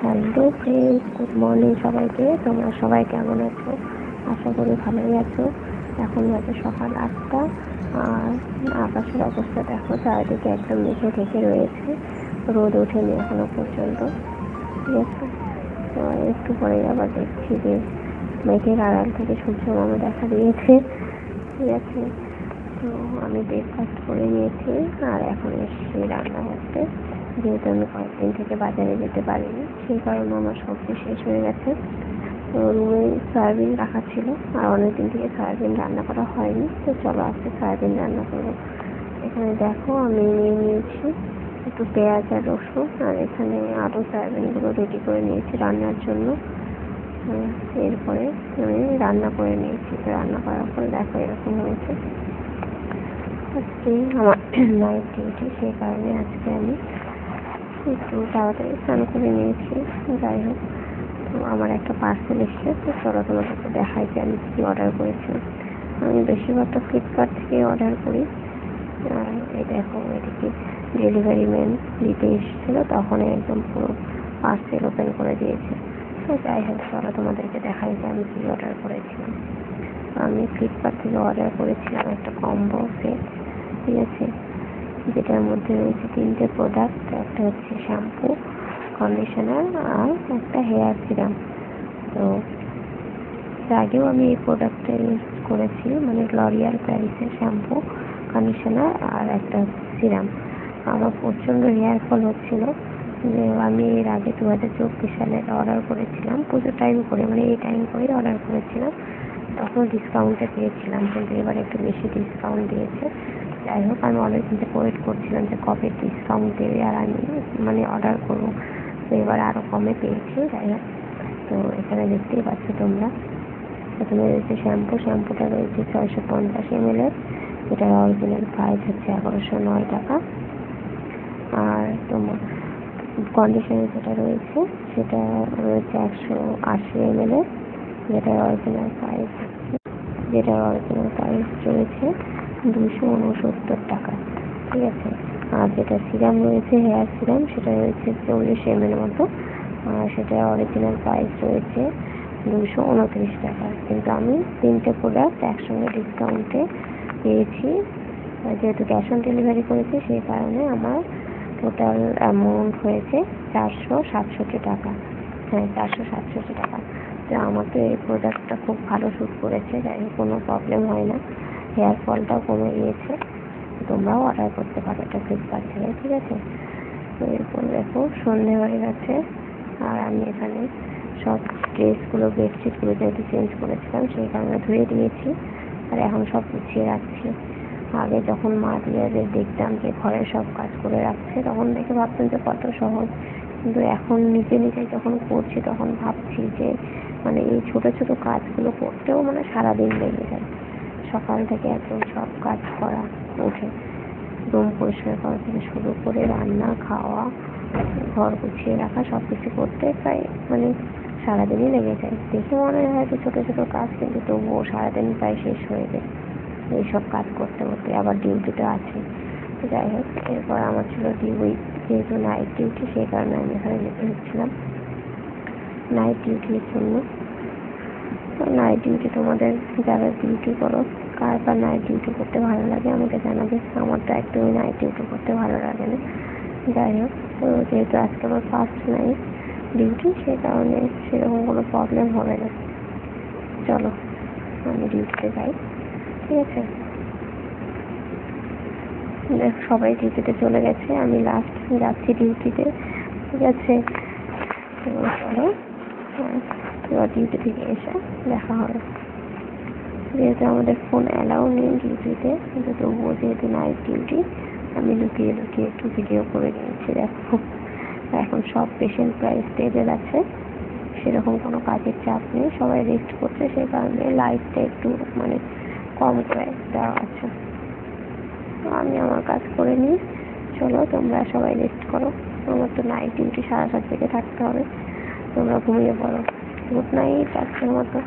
Hello friends, good morning সবাইকে। তোমরা সবাই কেমন আছো? আশা করি ভালোই আছো। এখন বাজে সকাল 8টা। আর আকাশের অবস্থা দেখো, চারিদিকে একদম মেঘে ঢেকে রয়েছে, রোদ ওঠেনি এখনো পর্যন্ত। ঠিক আছে, তো একটু পরে আবার দেখছি যে মেঘের আড়াল থেকে সূর্য মামা দেখা দিয়েছে। ঠিক আছে, তো আমি ব্রেকফাস্ট করে নিয়েছি আর এখন এসেছি রান্না করতে। যেহেতু আমি কয়েকদিন থেকে বাজারে যেতে পারিনি, সেই কারণে আমার সবজি শেষ হয়ে গেছে। তো রুমে সয়াবিন রাখা ছিল, আর অনেকদিন থেকে সয়াবিন রান্না করা হয়নি, তো চলো আজকে সয়াবিন রান্না করবো। এখানে দেখো আমি নিয়ে নিয়েছি একটু পেঁয়াজ আর রসুন, আর এখানে আলু সয়াবিনগুলো রেডি করে নিয়েছি রান্নার জন্য। এরপরে আমি রান্না করে নিয়েছি। তো রান্না করার পর দেখো এরকম হয়েছে। আজকে আমার নাইট ডিউটি, সেই কারণে আজকে আমি একটু তাড়াতাড়ি স্নান করে নিয়েছি। যাই হোক, তো আমার একটা পার্সেল এসেছে, তো চলো তোমাদেরকে দেখাই যে আমি কী অর্ডার করেছিলাম। আমি বেশিরভাগটা ফ্লিপকার্ট থেকে অর্ডার করি। আর এই দেখো, এদিকে ডেলিভারি ম্যান দিতে এসেছিলো, তখনই একদম পুরো পার্সেল ওপেন করে দিয়েছে। তো যাই হোক, চলো তোমাদেরকে দেখাই যে আমি কী অর্ডার করেছিলাম। আমি ফ্লিপকার্ট থেকে অর্ডার করেছিলাম একটা কম্বো সেট। ঠিক আছে, যেটার মধ্যে রয়েছে 3টে প্রোডাক্ট। একটা হচ্ছে শ্যাম্পু, কন্ডিশনার আর একটা হেয়ার সিরাম। তো এর আগেও আমি এই প্রোডাক্টটা ইউজ করেছি, মানে লরিয়াল প্যারিসের শ্যাম্পু, কন্ডিশনার আর একটা সিরাম। আমার প্রচণ্ড হেয়ার ফল হচ্ছিল। যে আমি এর আগে 2024 সালে অর্ডার করেছিলাম, পুজোর টাইম করে, মানে এই টাইম করেই অর্ডার করেছিলাম। তখন ডিসকাউন্টে পেয়েছিলাম, কিন্তু এবার একটু বেশি ডিসকাউন্ট দিয়েছে। যাই হোক, আমি অনেকদিন থেকে ওয়েট করছিলাম যে কবে ডিসকাউন্ট দেবে আর আমি মানে অর্ডার করবো। তো এবার আরও কমে পেয়েছি। যাই হোক, তো এখানে দেখতেই পাচ্ছ তোমরা, প্রথমে রয়েছে শ্যাম্পুটা রয়েছে 650 ml, যেটার অরিজিনাল প্রাইস হচ্ছে 1109 টাকা। আর তোমার কন্ডিশনার যেটা রয়েছে সেটা রয়েছে 180 ml, যেটার অরিজিনাল প্রাইস রয়েছে 269 টাকা। ঠিক আছে, আর যেটা সিরাম রয়েছে, হেয়ার সিরাম, সেটা রয়েছে 40 ml মতো, আর সেটার অরিজিনাল প্রাইস রয়েছে 229 টাকা। কিন্তু আমি 3টে প্রোডাক্ট একসঙ্গে ডিসকাউন্টে পেয়েছি, যেহেতু ক্যাশ অন ডেলিভারি করেছি, সেই কারণে আমার টোটাল অ্যামাউন্ট হয়েছে 467 টাকা। হ্যাঁ, 467 টাকা। তো আমার তো এই প্রোডাক্টটা খুব ভালো শ্যুট করেছে। যাই হোক, কোনো প্রবলেম হয় না, হেয়ার ফলটাও কমে গিয়েছে। তোমরাও অর্ডার করতে পারো এটা ফ্লিপকার্ট থেকে। ঠিক আছে, তো এরপর দেখো সন্ধে হয়ে গেছে, আর আমি এখানে সব ড্রেসগুলো, বেডশিটগুলো যেহেতু চেঞ্জ করেছিলাম, সেই কারণে ধুয়ে দিয়েছি, আর এখন সব গুছিয়ে রাখছি। আগে যখন মা দিদাদের দেখতাম যে ঘরের সব কাজ করে রাখছে, তখন দেখে ভাবতাম যে কত সহজ, কিন্তু এখন নিজে যখন করছি তখন ভাবছি যে মানে এই ছোট ছোট কাজগুলো করতেও মানে সারাদিন লেগে যায়। সকাল থেকে একদম সব কাজ করা, উঠে রুম পরিষ্কার করা থেকে শুরু করে রান্না, খাওয়া, ঘর গুছিয়ে রাখা, সব কিছু করতে প্রায় মানে সারাদিনই লেগে যায়। দেখে মনে হয় হয়তো ছোটো ছোটো কাজ, কিন্তু তবুও সারাদিন প্রায় শেষ হয়ে যায় এইসব কাজ করতে করতে। আবার ডিউটিটা আছে। তো যাই হোক, এরপর আমার ছিল যেহেতু নাইট ডিউটি, সেই কারণে আমি এখানে যেতে হচ্ছিলাম নাইট ডিউটির জন্য। তো নাইট ডিউটি, তোমাদের যারা ডিউটি করো, কার বা নাইট ডিউটি করতে ভালো লাগে আমাকে জানাবে। আমার তো একদমই নাইট ডিউটি করতে ভালো লাগে না। যাই হোক, তো যেহেতু আজকে আমার ফার্স্ট নাইট ডিউটি, সেই কারণে সেরকম কোনো প্রবলেম হবে না। চলো আমি ডিউটিতে যাই। ঠিক আছে, সবাই ডিউটিতে চলে গেছে, আমি লাস্ট যাচ্ছি ডিউটিতে। ঠিক আছে, তো চলো এবার ডিউটি থেকে এসে দেখা হবে। যেহেতু আমাদের ফোন অ্যালাউ নেই ডিউটিতে, কিন্তু তবুও যেহেতু নাইট ডিউটি, আমি লুকিয়ে একটু ভিডিও করে নিয়েছি। দেখো, এখন সব পেশেন্ট প্রায় স্টেবল আছে, সেরকম কোনো কাজের চাপ নেই, সবাই রেস্ট করছে, সেই কারণে লাইটটা একটু মানে কম করে দেওয়া আছে। আমি আমার কাজ করে নিই। চলো তোমরা সবাই রেস্ট করো, আমার তো নাইট ডিউটি 7:30 থেকে থাকতে হবে। তোমরা ঘুমিয়ে পড়ো। গুড নাইট, আজকের মতো।